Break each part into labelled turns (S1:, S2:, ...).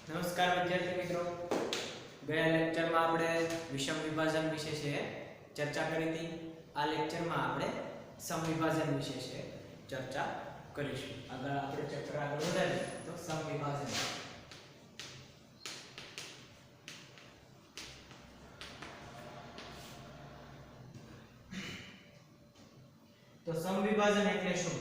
S1: નમસ્કાર વિદ્યાર્થી મિત્રો, ગયા લેક્ચરમાં આપણે વિષમ વિભાજન વિશે ચર્ચા કરી હતી. આ લેક્ચરમાં આપણે સમ વિભાજન વિશે ચર્ચા કરીશું. આગળ આપણે ચેપ્ટર આગળ વધારીએ તો સમ વિભાજન. તો સમ વિભાજન એટલે શું?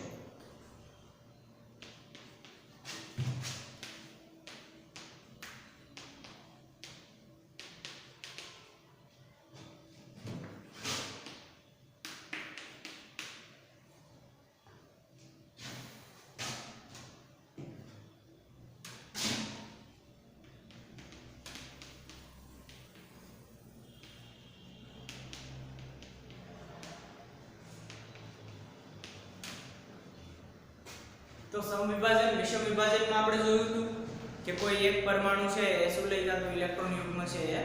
S1: તો સમ વિભાજન વિષમ વિભાજનમાં આપણે જોયું હતું કે કોઈ એક પરમાણુ છે એ શું લઈ જતો, ઇલેક્ટ્રોન યુગ્મ છે એ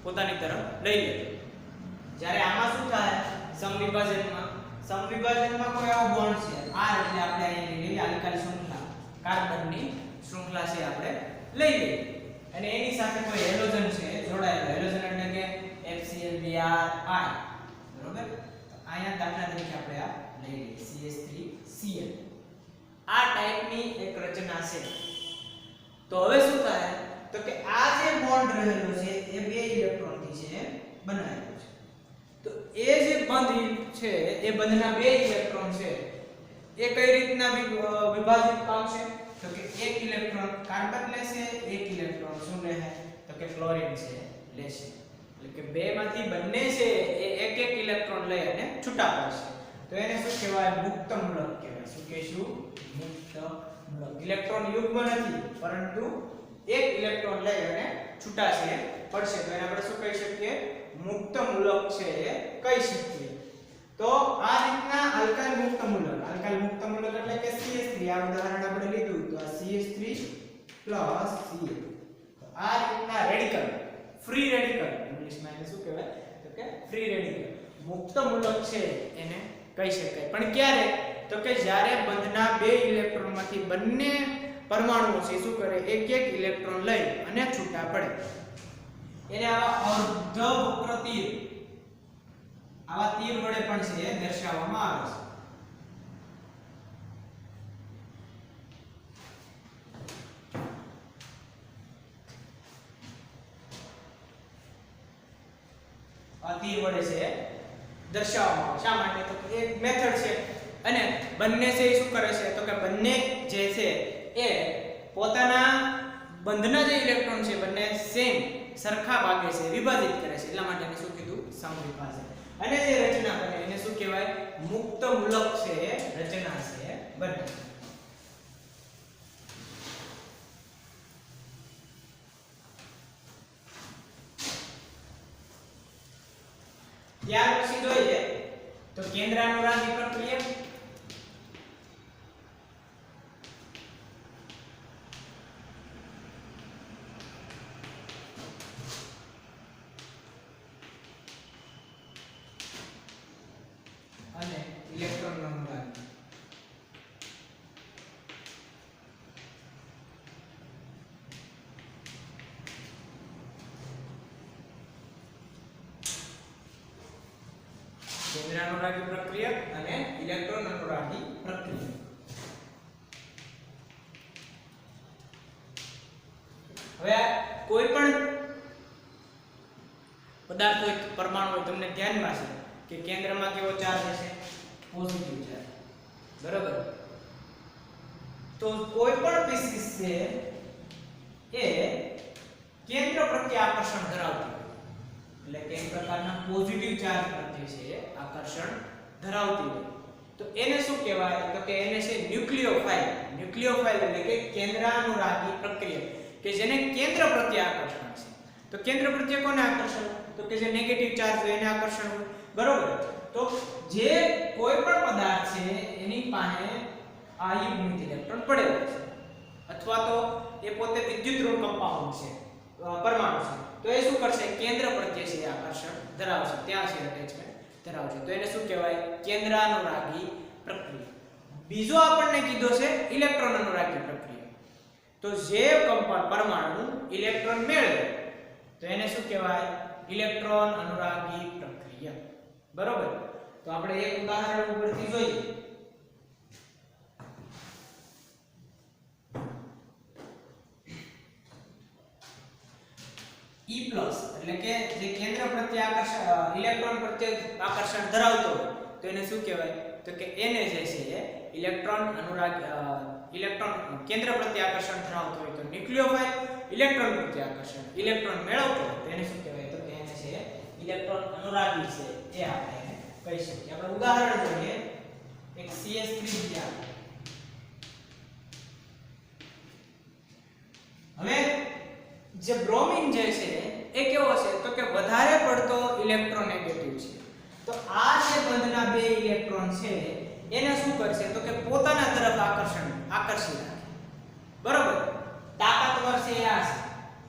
S1: પોતાની તરફ લઈ લે. જ્યારે આમાં શું થાય, સમ વિભાજનમાં કોઈ આવો બોન્ડ છે R, એટલે આપણે અહીં લઈ આલ્કાઇલ શૃંખલા, કાર્બનની શૃંખલા છે આપણે લઈ લઈએ અને એની સાથે કોઈ હેલોજન છે જોડાયેલો. હેલોજન એટલે કે HCl Br I, બરોબર. અહીંયા દાખલા તરીકે આપણે આ લઈ લઈએ CH3Cl. આ ટાઈપની એક રચના છે. તો હવે શું થાય તો કે આ જે બોન્ડ રહેલો છે એ બે ઇલેક્ટ્રોન થી છે બનાવેલો છે. તો એ જે બંધ છે એ બંધના બે ઇલેક્ટ્રોન છે એ કઈ રીતના વિભાજિત પામશે તો કે એક ઇલેક્ટ્રોન કાર્બન લેશે, એક ઇલેક્ટ્રોન શું લેશે તો કે ક્લોરીન છે લેશે. એટલે કે બે માંથી બંને છે એ એક એક ઇલેક્ટ્રોન લઈ અને છૂટા પડશે. તો એને શું કહેવાય? મુક્ત મૂલક કહેવાય. શું કહેશું? મુક્ત મૂલક. ઇલેક્ટ્રોન યુગ્મ નથી પરંતુ એક ઇલેક્ટ્રોન લઈ અને છૂટા છે પડશે, તો એને આપણે શું કહી શકીએ? મુક્ત મૂલક છે એ કહી શકીએ. તો આ રીતના આલ્કાઇલ મુક્ત મૂલક એટલે કે CH3, આ ઉદાહરણ આપણે લીધું તો આ CH3 Cl. તો આ રીતના રેડિકલ, ફ્રી રેડિકલ, ઇંગ્લિશમાં એને શું કહેવાય તો કે ફ્રી રેડિકલ, મુક્ત મૂલક છે એને કહી શકાય. પણ ક્યારે? તો કે જ્યારે બંધના બે ઇલેક્ટ્રોનમાંથી બંને પરમાણુઓ છે શું કરે? એક એક ઇલેક્ટ્રોન લઈ અને છૂટા પડે. એને આવા અર્ધવક્ર તીર, આવા તીર વડે પણ છે દર્શાવવામાં આવે છે. આ તીર વડે છે દર્શાવવામાં આવે. શા માટે? તો એક મેથડ છે અને બંને છે શું કરે છે તો કે બંને જે છે એ પોતાના બંધના જે ઇલેક્ટ્રોન છે બંને સેમ સરખા ભાગે છે વિભાજિત કરે છે. એટલા માટે એને શું કીધું? સમ વિભાજન. અને જે રચના બને એને શું કહેવાય? મુક્ત મૂલક છે રચના છે બને. ત્યાર પછી જોઈએ તો કેન્દ્રાનુરાગી પ્રક્રિયા. અને ઇલેક્ટ્રોન અનુરાગી. કેન્દ્રાનુરાગી પ્રક્રિયા અને ઇલેક્ટ્રોન અનુરાગી પ્રક્રિયા. હવે કોઈ પણ પદાર્થ હોય, પરમાણુ હોય, તમને ધ્યાનમાં છે કે કેન્દ્રમાં કેવો ચાર્જ હશે? પોઝિટિવ ચાર્જ, બરાબર. તો કોઈ પણ પીસીસ છે એ કેન્દ્ર પ્રત્યે આકર્ષણ ધરાવતી હોય, એટલે કે એક પ્રકારના પોઝિટિવ ચાર્જ પ્રત્યે છે આકર્ષણ ધરાવતી હોય તો એને શું કહેવાય તો કે એને છે ન્યુક્લિયોફાઇલ. ન્યુક્લિયોફાઇલ એટલે કે કેન્દ્રાનુરાગી પ્રક્રિયા, કે જેને કેન્દ્ર પ્રત્યે આકર્ષણ છે. તો કેન્દ્ર પ્રત્યે કોને આકર્ષણ? તો કે જે નેગેટિવ ચાર્જ હોય એને આકર્ષણ હોય, બરોબર. તો જે કોઈ પણ પદાર્થ છે એની પાસે આ યુગ્મિત ઇલેક્ટ્રોન પડેલો છે અથવા તો એ પોતે વિદ્યુત ઋણ કમ્પાઉન્ડ છે, પરમાણુ છે, તો એ શું કરશે? કેન્દ્ર પ્રત્યે છે આકર્ષણ ધરાવશે, ત્યાં છે અટેચમેન્ટ ધરાવશે. તો એને શું કહેવાય? કેન્દ્રાનુરાગી પ્રક્રિયા. બીજો આપણને કીધો છે ઇલેક્ટ્રોન અનુરાગી પ્રક્રિયા. તો જે પરમાણુ ઇલેક્ટ્રોન મેળવે તો એને શું કહેવાય? ઇલેક્ટ્રોન અનુરાગી પ્રક્રિયા. બરોબર. તો આપણે એક ઉદાહરણ ઉપરથી જોઈએ. E+ એટલે કે જે કેન્દ્ર પ્રત્યે આકર્ષણ ઇલેક્ટ્રોન પ્રત્યે આકર્ષણ ધરાવતો હોય તો એને શું કહેવાય? તો કે એને જે છે એ ઇલેક્ટ્રોન કેન્દ્ર પ્રત્યે આકર્ષણ ધરાવતો હોય તો ન્યુક્લિયોફાઇલ. ઇલેક્ટ્રોન પ્રત્યે આકર્ષણ ઇલેક્ટ્રોન મેળવતો હોય તો એને શું કહેવાય? તો કે એને છે ઇલેક્ટ્રોન અનુરાગી છે એ આપણે એને કહી શકીએ. આપણે ઉદાહરણ જોઈએ. એક CH3 હવે જે બ્રોમિન જે છે એ કેવો છે? તો કે વધારે પડતો ઇલેક્ટ્રોનેગેટિવ છે. તો આ જે બંધના બે ઇલેક્ટ્રોન છે એને શું કરશે? તો કે પોતાના તરફ આકર્ષી રાખે. બરોબર. તાકાતવર છે આ છે.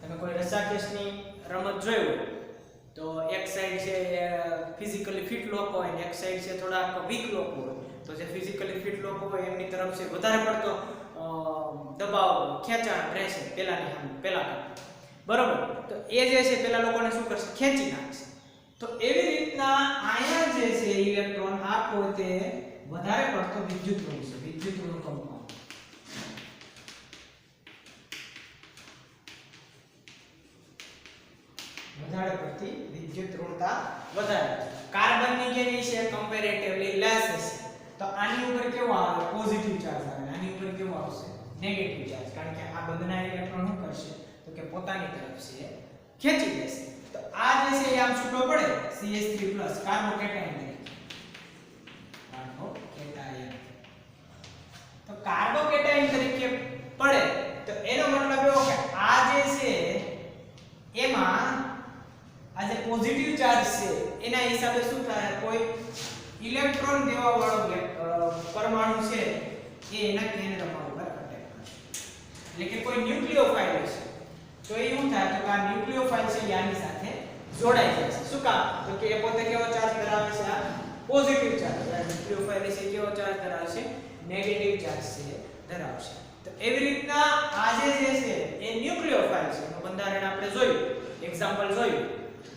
S1: તમે કોઈ રસાકેશની રમત જોઈ હોય તો એક સાઈડ છે ફિઝિકલી ફિટ લોકો હોય ને એક સાઈડ છે થોડા વીક લોકો હોય. તો જે ફિઝિકલી ફિટ લોકો હોય એમની તરફ છે વધારે પડતો દબાવ ખેંચાણ રહેશે પેલા કરતા. બરોબર. તો એ જે છે પેલા લોકોને શું કરશે? ખેંચી નાખશે. તો એવી રીતના આયન જે છે ઇલેક્ટ્રોન આ પોતે વધારે પડતો વિદ્યુત ઋણ છે. વિદ્યુત ઋણ કંપાઉન્ડ. વધારે પડતી વિદ્યુત ઋણતા વધારે. કાર્બનની કેવી છે? કમ્પેરેટિવલી લેસ છે. તો આની ઉપર કેવો આવે? પોઝિટિવ ચાર્જ આવે. આની ઉપર કેવો આવશે? Negative charge. કારણ કે આ બંધના ઇલેક્ટ્રોન શું કરશે? તો કે પોતાની તરફ છે ખેંચી લેશે. તો આ જે છે એ આમ છૂટો પડે CH3+ કાર્બોકેટાયન તરીકે. તો કાર્બોકેટાયન તરીકે પડે તો એનો મતલબ એવો કે આ જે છે એમાં આ જે પોઝિટિવ ચાર્જ છે એના હિસાબે શું થાય? કોઈ ઇલેક્ટ્રોન દેવા વાળો પરમાણુ છે એ એના કેન્દ્રમાં ઉપર અટેક કરશે. એટલે કે કોઈ ન્યુક્લિયોફાઇલ છે તો એ શું થાય? તો આ ન્યુક્લિયોફાઇલ છે આની સાથે જોડાઈ જાય છે. શું કામ? તો કે એ પોતે કેવો ચાર્જ ધરાવે છે? આ પોઝિટિવ ચાર્જ. આ ન્યુક્લિયોફાઇલ છે કેવો ચાર્જ ધરાવે છે? નેગેટિવ ચાર્જ છે ધરાવશે. તો એવી રીતના આ જે છે એ ન્યુક્લિયોફાઇલ છે એનું બંધારણ આપણે જોયું, એક્ઝામ્પલ જોયું.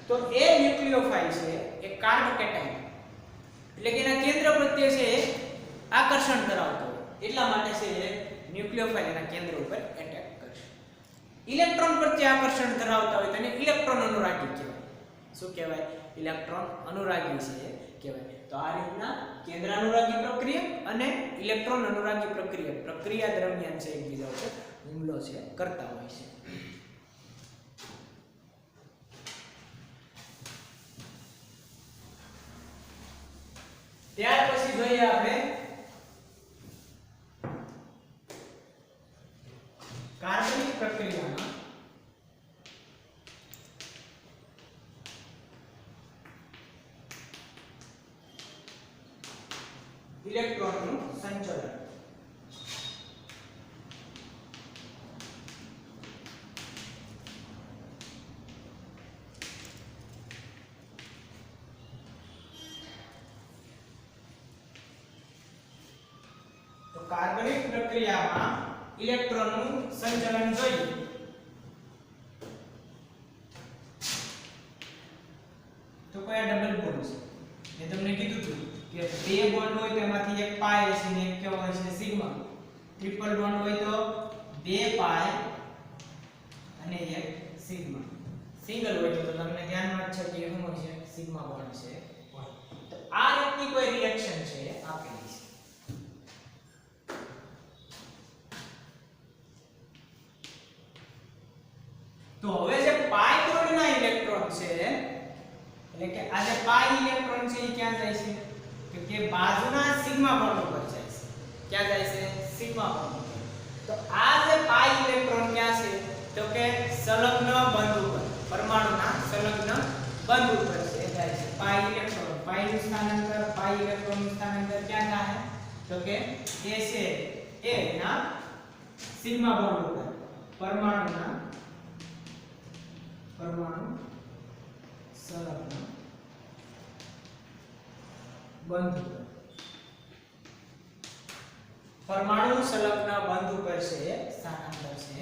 S1: તો એ ન્યુક્લિયોફાઇલ છે એ કાર્બોકેટાયન એટલે કે એના કેન્દ્ર પ્રત્યે છે આકર્ષણ ધરાવતો હોય એટલા માટે છે એ ન્યુક્લિયોફાઇલ એના કેન્દ્ર ઉપર એટેક કરશે. ઇલેક્ટ્રોન પ્રત્યે આકર્ષણ ધરાવતા હોય તો એને ઇલેક્ટ્રોન અનુરાગી કહેવાય. શું કહેવાય? ઇલેક્ટ્રોન અનુરાગી છે કહેવાય. તો આ રીતના કેન્દ્ર અનુરાગી પ્રક્રિયા અને ઇલેક્ટ્રોન અનુરાગી પ્રક્રિયા દરમિયાન છે એકબીજા ઉપર હુમલો છે કરતા હોય છે. ત્યાર પછી જોઈએ આપણે કાર્બનિક પ્રક્રિયામાં ઇલેક્ટ્રોનનું સંચલન. તો કાર્બનિક પ્રક્રિયામાં ઇલેક્ટ્રોનનું સંચલન જોઈએ. તો કયા ડબલ બોન્ડ છે? મેં તમને કીધું હતું કે બે બોન્ડ હોય તો એમાંથી એક પાઈ છે ને એક કેવો હોય છે? સિગ્મા. ટ્રિપલ બોન્ડ હોય તો બે પાઈ અને એક સિગ્મા. સિંગલ હોય તો તમને ધ્યાનમાં જ છે કે શું હોય છે? સિગ્મા બોન્ડ છે. તો આ રીતની કોઈ રિએક્શન છે આપેલી છે. તો હવે જે પાઈ બોન્ડના ઇલેક્ટ્રોન છે એટલે કે આ જે પાઈ ઇલેક્ટ્રોન છે એ ક્યાં જાય છે? તો કે બાજુના સિગ્મા બોન્ડ ઉપર જાય છે. ક્યાં જાય છે? સિગ્મા બોન્ડ ઉપર. તો આ જે પાઈ ઇલેક્ટ્રોન ક્યાં છે? તો કે સંલગ્ન બંધ ઉપર, પરમાણુના સંલગ્ન બંધ ઉપર છે જાય છે. પાઈ ઇલેક્ટ્રોન, પાઈનું સ્થાનાંતર, પાઈ ઇલેક્ટ્રોનનું સ્થાનાંતર ક્યાં થાય? તો કે એ છે એના સિગ્મા બોન્ડ ઉપર, પરમાણુ સંલગ્ન બંધ ઉપર. પરમાણુ સંલગ્ન બંધ ઉપર છે સ્થાનાંતર છે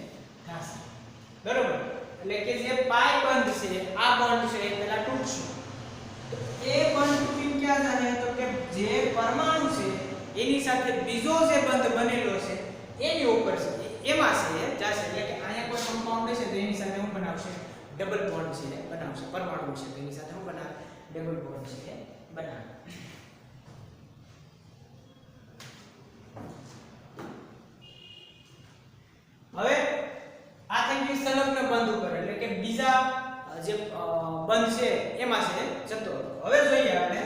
S1: બરોબર, એટલે કે જે પાઈ બંધ છે આ બંધ છે એ પહેલા તૂટશે, તો એ બંધ તૂટીને ક્યાં જાય તો કે જે પરમાણુ છે એની સાથે બીજો જે બંધ બનેલો છે એની ઉપર છે એમાં છે જાશે, એટલે કે અહીંયા કોઈ કમ્પાઉન્ડ છે તો એની સાથે હું બનાવશે ડબલ બોન્ડ છે બનાવશે, પરમાણુ છે તો એની સાથે હું બનાવે ડબલ બોન્ડ છે બનાવે. હવે આ થઈ ગયું સંલગ્ન બંધ ઉપર, એટલે કે બીજા જે બંધ છે એમાં છે જતો. હવે જોઈએ આપણે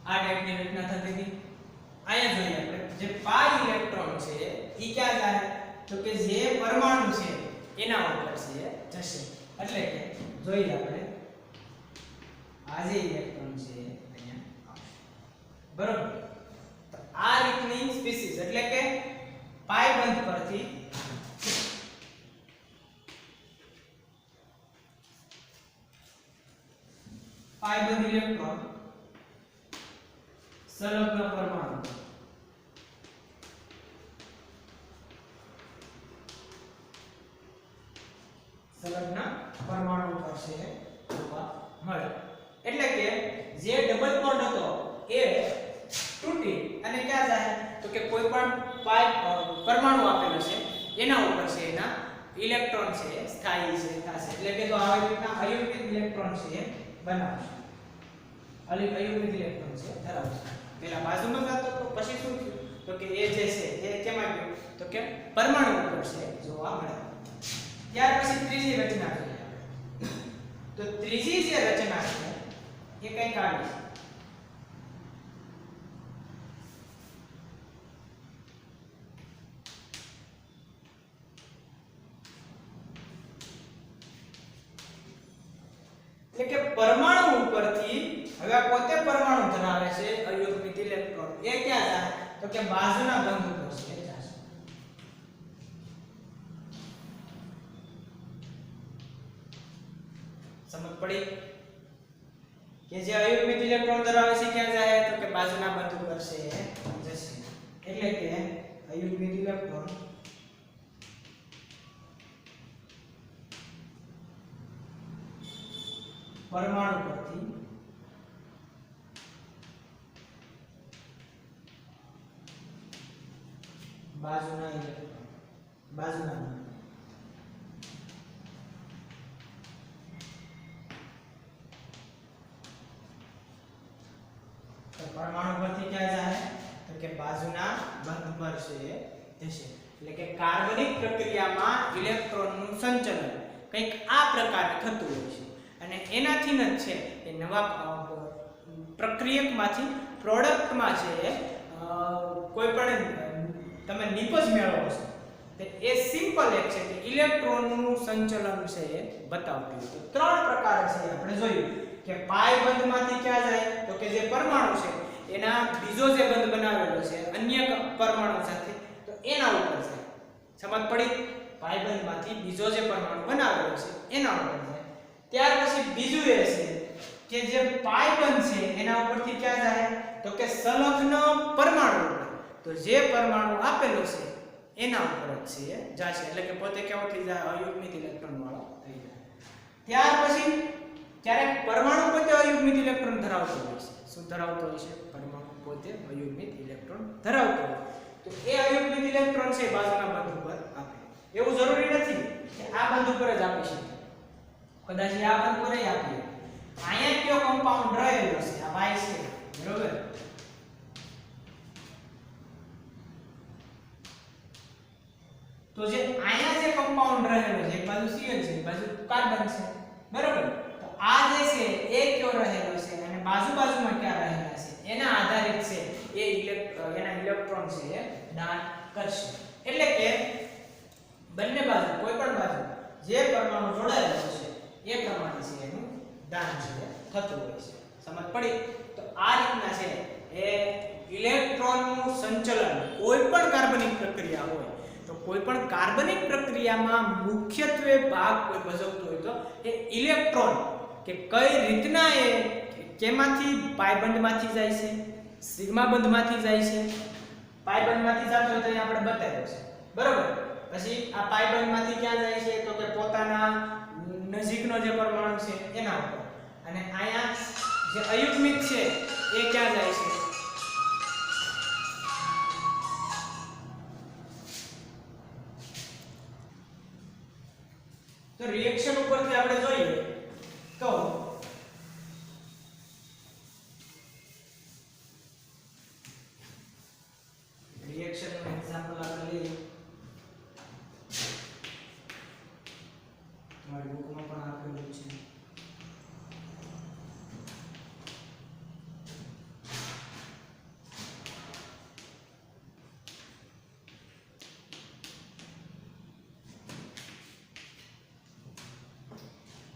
S1: આ ટાઈપની રચના થતી હતી. અહીંયા જોઈએ આપણે જે પાઈ ઇલેક્ટ્રોન છે ઈ ક્યાં જાય તો કે જે પરમાણુ છે એના ઉપર છે જશે, એટલે કે જોઈએ આપણે આ જે ઇલેક્ટ્રોન છે અહીંયા આવશે. બરોબર, તો આ રીતની સ્પીસીસ એટલે કે પાઈ બંધ પરથી પાઈ બંધ ઇલેક્ટ્રોન સંલગ્ન પરમાણુ પર છે જોવા મળે. એટલે કે જે ડબલ બોન્ડ હતો એ તૂટી અને ક્યાં જાય તો કે કોઈ પણ પરમાણુ આપેલો છે એના ઉપર છે એના ઇલેક્ટ્રોન છે સ્થાયી છે થશે, એટલે કે જો આવી રીતના અયુગ્મિત ઇલેક્ટ્રોન છે બનાવશે, અયુગ્મિત ઇલેક્ટ્રોન છે ધરાવશે. પેલા બાજુમાં જતો તો પછી શું થયું તો કે એ જે છે એ કેમાં ગયું તો કે પરમાણુ ઉપર છે જોવા મળે. ત્યાર પછી ત્રીજી રચના જોઈએ તો ત્રીજી જે રચના છે એ કઈ કાઢી એટલે કે પરમાણુ ઉપરથી હવે પોતે પરમાણુ ધરાવે છે અયુગ્મિત ઇલેક્ટ્રોન એ ક્યાં જાય તો કે બાજુના બંધ ઉપર છે જશે. સમજ પડી કે જે અયુગ્મિત ઇલેક્ટ્રોન ધરાવે છે ક્યાં જાય તો કે બાજુના બંધ ઉપર છે જશે, એટલે કે અયુગ્મિત ઇલેક્ટ્રોન પરમાણુ પરથી બાજુના ઇલેક્ટ્રોન બાજુના પરમાણુ પરથી ક્યાં જાય તો કે બાજુના બંધ પર છે જશે, એટલે કે કાર્બનિક પ્રક્રિયામાં ઇલેક્ટ્રોનનું સંચલન કંઈક આ પ્રકારે થતું હોય છે અને એનાથી જ છે એ નવા પ્રક્રિયકમાંથી પ્રોડક્ટમાં છે કોઈ પણ તમે નિપજ મેળવો છો તો એ સિમ્પલ એક છે કે ઇલેક્ટ્રોનનું સંચલન છે એ બતાવતું હોય. તો ત્રણ પ્રકાર છે આપણે જોયું કે પાઈ બંધમાંથી ક્યાં જાય તો કે જે પરમાણુ છે એના બીજો જે બંધ બનાવેલો છે અન્ય પરમાણુ સાથે તો એના ઉપર જાય. સમજ પડી? પાઈ બંધમાંથી બીજો જે પરમાણુ બનાવેલો છે એના ઉપર જાય. ત્યાર પછી બીજું એ છે કે જે પાઈ બંધ છે એના ઉપરથી ક્યાં જાય તો કે સંલગ્ન પરમાણુ ઉપર, તો જે પરમાણુ આપેલો છે એના ઉપર જ છે જાશે, એટલે કે પોતે કેવો થઈ જાય અયુગ્મિત ઇલેક્ટ્રોન વાળો થઈ જાય. ત્યાર પછી જ્યારે પરમાણુ પોતે અયુગ્મિત ઇલેક્ટ્રોન ધરાવતો હોય છે, શું ધરાવતો હોય છે? પરમાણુ પોતે અયુગ્મિત ઇલેક્ટ્રોન ધરાવતો હોય તો એ અયુગ્મિત ઇલેક્ટ્રોન છે બાજુના બંધ ઉપર આપે. એવું જરૂરી નથી કે આ બંધ ઉપર જ આપી શકે, કદાચ આ બંધ પર આપીએ. અહીંયા કયો કમ્પાઉન્ડ રહેલો છે આ Y છે, બરોબર? તો જે અહીંયા જે કમ્પાઉન્ડ રહેલો છે એક બાજુ Cl છે એક બાજુ કાર્બન છે, બરોબર? તો આ જે છે એ કયો રહેલો છે અને બાજુમાં ક્યાં રહેલા છે એના આધારિત છે એ એના ઇલેક્ટ્રોન છે એ દાન કરશે. એટલે કે બંને બાજુ કોઈ પણ બાજુ જે પરમાણુ જોડાયેલો છે એ પ્રમાણે છે એનું દાન છે થતું હોય છે. સમજ પડી? તો આ રીતના છે એ ઇલેક્ટ્રોનનું સંચલન કોઈ પણ કાર્બનિક પ્રક્રિયા હોય તો કોઈ પણ કાર્બનિક પ્રક્રિયામાં મુખ્યત્વે ભાગ કોઈ ભજવતો હોય તો એ ઇલેક્ટ્રોન કે કઈ રીતના એ કેમાંથી પાઇ બંધમાંથી જાય છે, સિગ્મા બંધમાંથી જાય છે. પાઇ બંધમાંથી જતો હોય તો અહીં આપણે બતાવ્યું છે, બરોબર. પછી આ પાઇ બંધમાંથી ક્યાં જાય છે તો કે પોતાના નજીકનો જે પરમાણુ છે એના ઉપર, અને અહીંયા જે અયુગ્મિક છે એ ક્યાં જાય છે તો રિએક્શન ઉપરથી આપણે જોઈએ તો રિએક્શન નું એક્ઝામ્પલ આપણે લઈએ. તમારી બુકમાં પણ આપેલું છે.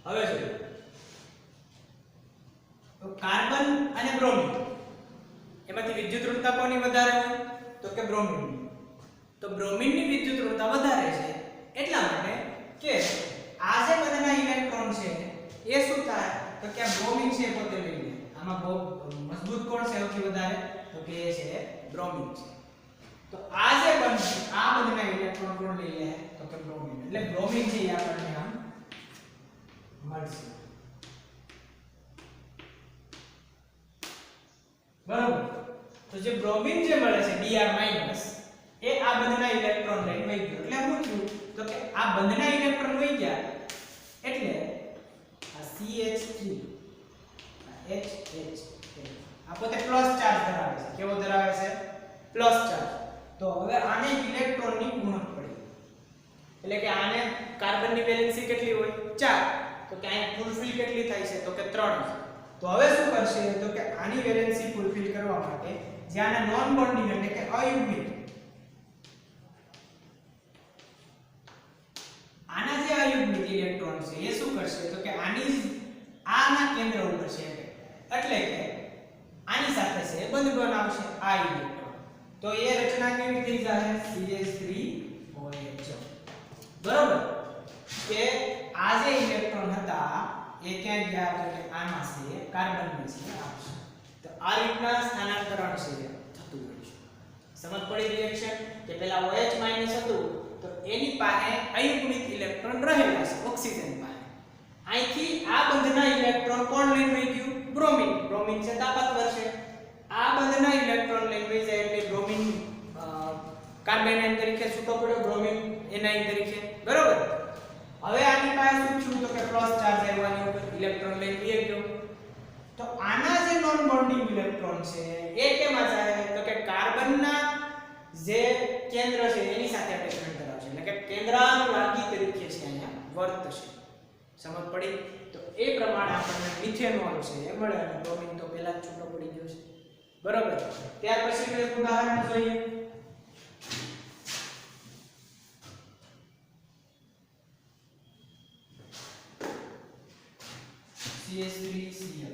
S1: હવે જોઈએ તો કાર્બન અને બ્રોમિન એમાંથી વિદ્યુત ઋણતા કોની વધારે હોય તો કે બ્રોમિનની. તો બ્રોમિનની વિદ્યુત ઋણતા વધારે છે એટલા માટે કે આ જે બધાના ઇલેક્ટ્રોન છે એ શું થાય તો કે આ બ્રોમિન છે પોતે લઈ લે. આમાં બહુ મજબૂત કોણ છે સૌથી વધારે તો કે એ છે બ્રોમિન છે. તો આ જે બંધ આ બધાના ઇલેક્ટ્રોન કોણ લઈ લે તો કે બ્રોમિન. એટલે બ્રોમિન છે એ આપણને આમ મળશે, બરાબર. તો જે બ્રોમિન જે મળે છે Br- એ આ બંધના ઇલેક્ટ્રોન લઈને વહી ગયો. એટલે શું થયું તો કે આ બંધના ઇલેક્ટ્રોન વહી ગયા એટલે આ CH3 આ HH આ પોતે પ્લસ ચાર્જ ધરાવે છે. કેવો ધરાવે છે? Plus charge. તો હવે આને ઇલેક્ટ્રોનની ગુણક પડી, એટલે કે આને કાર્બનની વેલેન્સી કેટલી હોય 4, તો કે અહીં ફૂલફિલ કેટલી થાય છે તો કે 3. તો હવે શું કરશે તો કે આની વેલેન્સી ફૂલફિલ કરવા માટે જે આના નોન બોન્ડિંગ એટલે કે અયુગ્મિક આના જે અયુગ્મિક ઇલેક્ટ્રોન છે એ શું કરશે તો કે આની આના કેન્દ્ર ઉપર છે એટલે કે આની સાથે છે બંધ બનાવશે આ ઇલેક્ટ્રોન. તો એ રચના કેવી થઈ જાય CH3OH, બરોબર. કે આ જે ઇલેક્ટ્રોન હતા એ ક્યાં ગયા તો કે આમાં છે કાર્બન છે આપશે. તો આ રીતના સ્થાનાંતરણ છે થતું હોય છે. સમજ પડી રિએક્શન કે પેલા OH- હતું તો એની પાસે અયુગ્મિક ઇલેક્ટ્રોન રહેલા છે ઓક્સિજન પાસે. અહીંથી આ બંધના ઇલેક્ટ્રોન કોણ લઈને વહી ગયું બ્રોમિન. બ્રોમિન છે તાકાતવર છે. આ બંધના ઇલેક્ટ્રોન લઈને વહી જાય એટલે બ્રોમિન કાર્બેનાઇન તરીકે છૂટો પડ્યો, બ્રોમિન એનાઇન તરીકે, બરોબર. હવે આની પાસે શું થયું તો કે પ્લસ ચાર્જ આવવાની ઉપર ઇલેક્ટ્રોન લઈને વહી ગયો. તો આના જે નોન બોન્ડિંગ ઇલેક્ટ્રોન છે એ કેમાં જાય તો કે કાર્બનના જે કેન્દ્ર છે એની સાથે અટેચમેન્ટ ધરાવશે, એટલે કે કેન્દ્રાનુરાગી તરીકે છે અહીંયા વર્તશે. સમજ પડી? તો એ પ્રમાણે આપણને મિથેનોલ છે એ મળે અને બ્રોમિન તો પહેલા જ છૂટો પડી ગયો છે, બરોબર. ત્યાર પછી એક ઉદાહરણ જોઈએ. CH3Cl.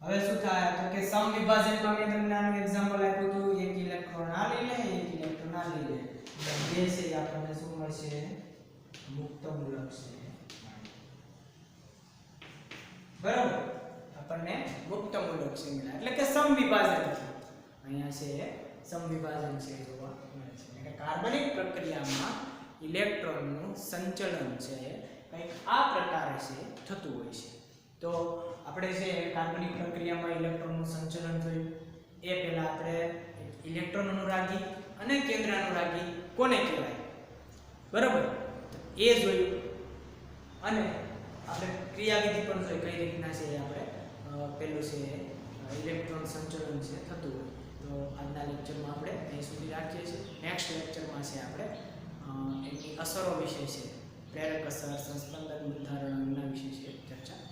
S1: હવે શું થાય તો કે સમવિભાજનમાં મેં તમને આનું એક્ઝામ્પલ આપ્યું હતું. એક ઇલેક્ટ્રોન આ લઈ લે, એક ઇલેક્ટ્રોન આ લઈ લે, એટલે બે છે આપણને શું મળશે મુક્ત મૂલક છે, બરાબર. આપણને મુક્ત મૂલક છે મળ્યા એટલે કે સમવિભાજન છે. અહીંયા છે સમવિભાજન છે જોવા મળે છે. એટલે કે કાર્બનિક પ્રક્રિયામાં ઇલેક્ટ્રોનનું સંચલન છે કંઈક આ પ્રકારે છે થતું હોય છે. તો આપણે જે કાર્બનિક પ્રક્રિયામાં ઇલેક્ટ્રોનનું સંચલન જોયું એ પહેલા આપણે ઇલેક્ટ્રોન અનુરાગી અને કેન્દ્ર અનુરાગી કોને કહેવાય, બરાબર, એ જોયું. અને આપણે ક્રિયાવિધિ પણ જોઈ કઈ રીતના છે આપણે પેલું છે ઇલેક્ટ્રોન સંચલન છે થતું હોય. તો આજના લેક્ચરમાં આપણે અહીં સુધી રાખીએ છીએ. નેક્સ્ટ લેક્ચરમાં છે આપણે એની અસરો વિશે છે, પ્રેરક અસર, સંસ્પંદન બંધારણ વિશે છે ચર્ચા